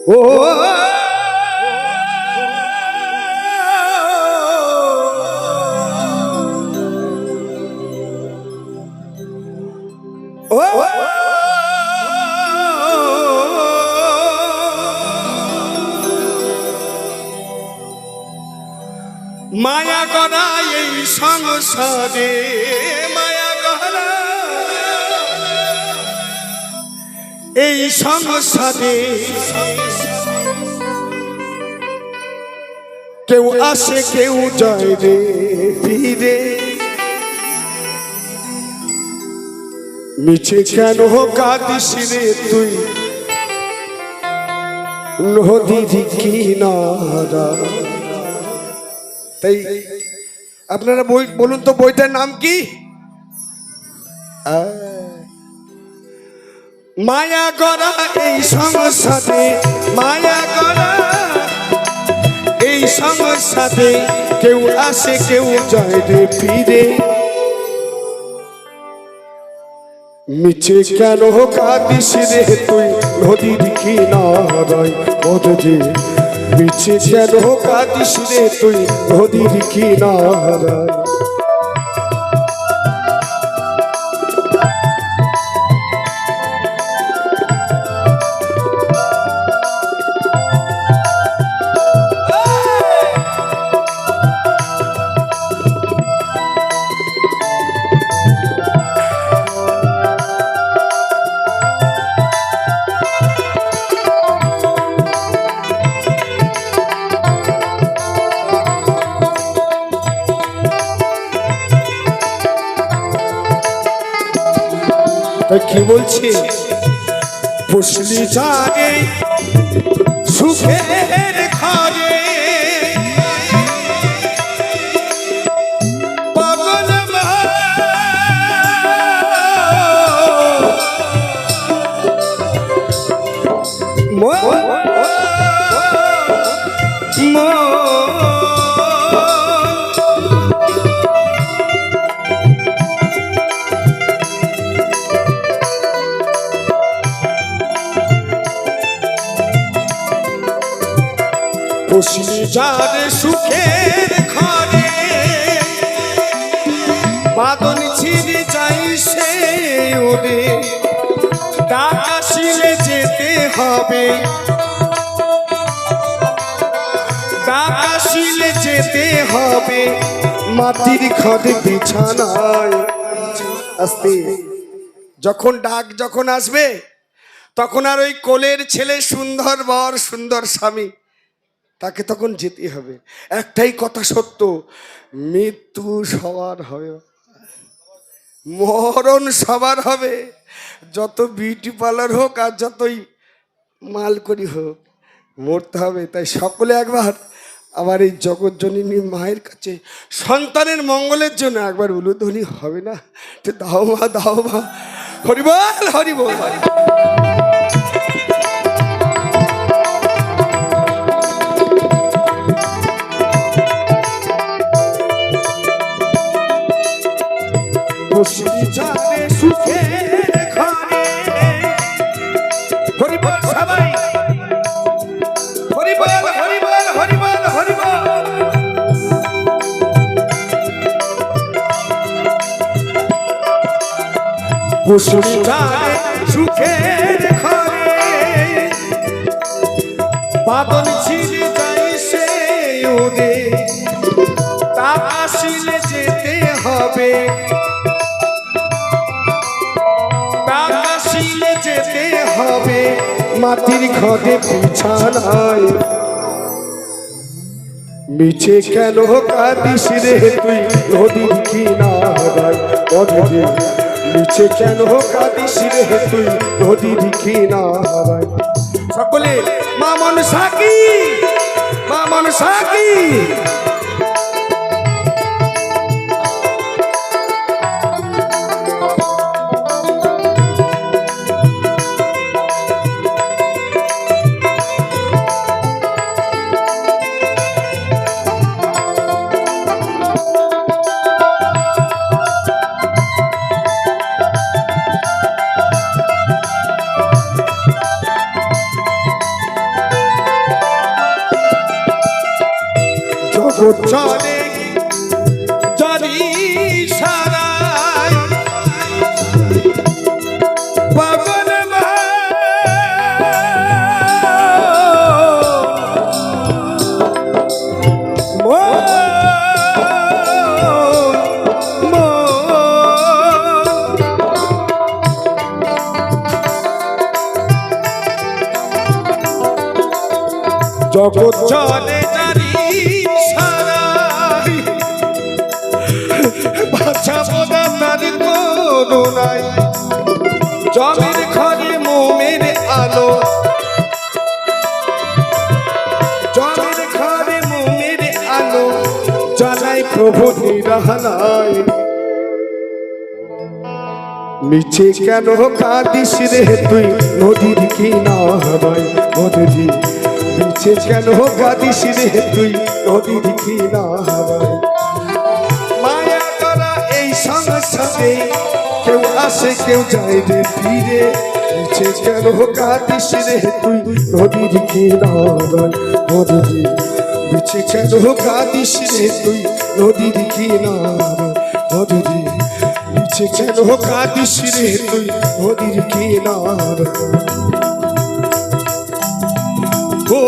ও মায়া গড়া এই সংসারে, মায়া গড়া এই সংসারে, কেউ আসে কেউ যায় রে ফিরে। মিছে কেন কাঁদিস রে তুই নদীর কিনারা। তাই আপনারা বই বলুন তো, বইটার নাম কি? মায়া গড়া এই সংসারে, মায়া গড়া এই সংসারে, কেউ আসে কেউ যায় রে ফিরে। মিছে কেন কাঁদিস রে তুই নদীর কিনারায় ওরে। মিছে কেন কাঁদিস রে তুই নদীর কিনারায়। কি বলছি? পুষলি জাগে সুখের ঘরে, পাগল পুষলি যারে সুখের ঘরে, বাদন ছিঁড়ে যাই সে ওরে। ডাক আসিলে যেতে হবে, ডাক আসিলে যেতে হবে মাটির ঘরে বিছানায়। আস্তে যখন ডাক যখন আসবে, তখন আর ওই কোলের ছেলে সুন্দর বর সুন্দর স্বামী, তাকে তখন যেতে হবে। একটাই কথা সত্য, মৃত্যু সবার হবে, মরণ সবার হবে। যত বিউটি পার্লার হোক আর যতই মাল করি হোক, মরতে হবে। তাই সকলে একবার আবার এই জগৎজননী মায়ের কাছে সন্তানের মঙ্গলের জন্য একবার উলুধ্বনি হবে না? দাও মা, দাও মা। হরিবল হরিবল হরিবল। পুষলি যারে সুখের ঘরে, হরিবল সবাই, হরিবল হরিবল হরিবল হরিবল। পুষলি যারে সুখের ঘরে, বাদল ছিঁড়ে যাই সে ওরে। তাপ আসিলে যেতে হবে, যেতে হবে মাটির ঘরে বিছানায়। মিছে কেন কাঁদিস রে তুই নদীর কিনারায় ওরে। মিছে কেন কাঁদিস রে তুই নদীর কিনারায়। সকলে মা মনসা কি, মা মনসা কি। জগৎ চলে জানি সারাই পাগল জগৎ চলে জানি সারাই বাঁচাবো না তার কোনো নাই জমের ঘরে মোমের আলো জমের ঘরে মোমের আলো জ্বালাই প্রভু নিরালায় মিছে কেন কাঁদিস রে তুই নদীর কিনারায় নদী মিছে কেন কাঁদিস রে তুই নদীর কিনারায় মায়া করা এই সংসারে কেউ আসে কেউ যায় রে ফিরে মিছে কেন কাঁদিস রে তুই নদীর কিনারায় নদী মিছে কেন কাঁদিস রে তুই নদীর কিনারায় নদী মিছে কেন কাঁদিস রে তুই নদীর কিনারায় ও